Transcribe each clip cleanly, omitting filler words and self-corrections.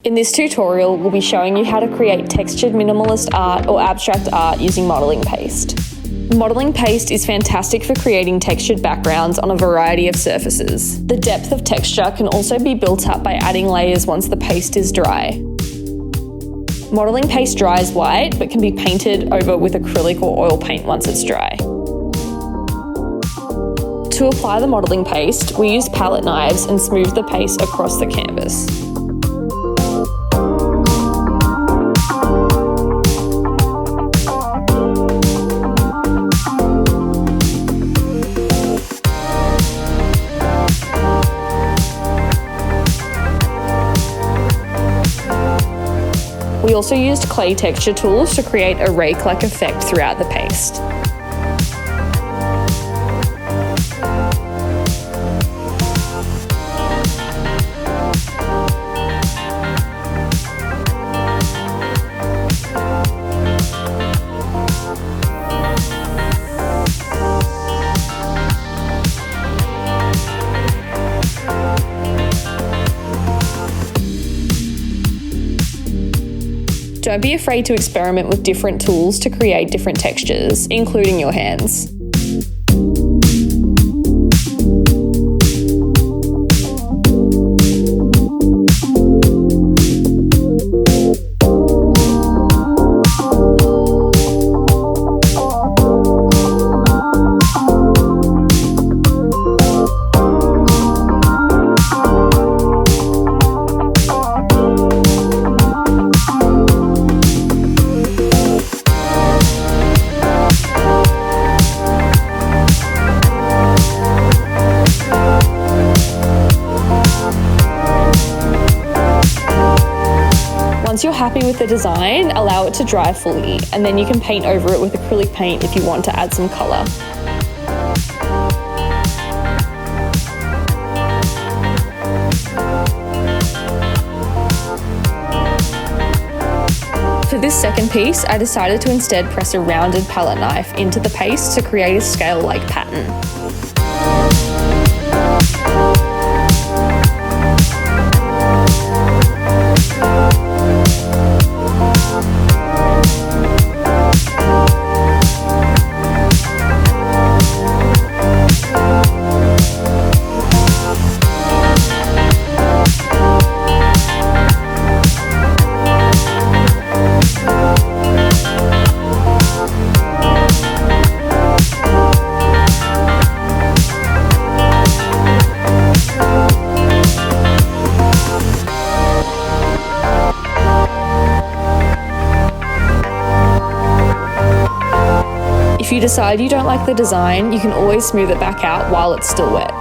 In this tutorial, we'll be showing you how to create textured minimalist art or abstract art using modelling paste. Modelling paste is fantastic for creating textured backgrounds on a variety of surfaces. The depth of texture can also be built up by adding layers once the paste is dry. Modelling paste dries white, but can be painted over with acrylic or oil paint once it's dry. To apply the modelling paste, we use palette knives and smooth the paste across the canvas. We also used clay texture tools to create a rake-like effect throughout the paste. Don't be afraid to experiment with different tools to create different textures, including your hands. Once you're happy with the design, allow it to dry fully, and then you can paint over it with acrylic paint if you want to add some colour. For this second piece, I decided to instead press a rounded palette knife into the paste to create a scale-like pattern. If you decide you don't like the design, you can always smooth it back out while it's still wet.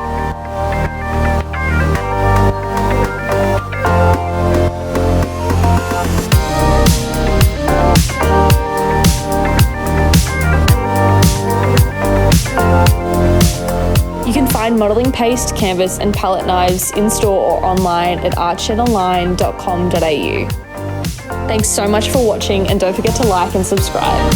You can find modelling paste, canvas and palette knives in-store or online at artshedonline.com.au. Thanks so much for watching, and don't forget to like and subscribe.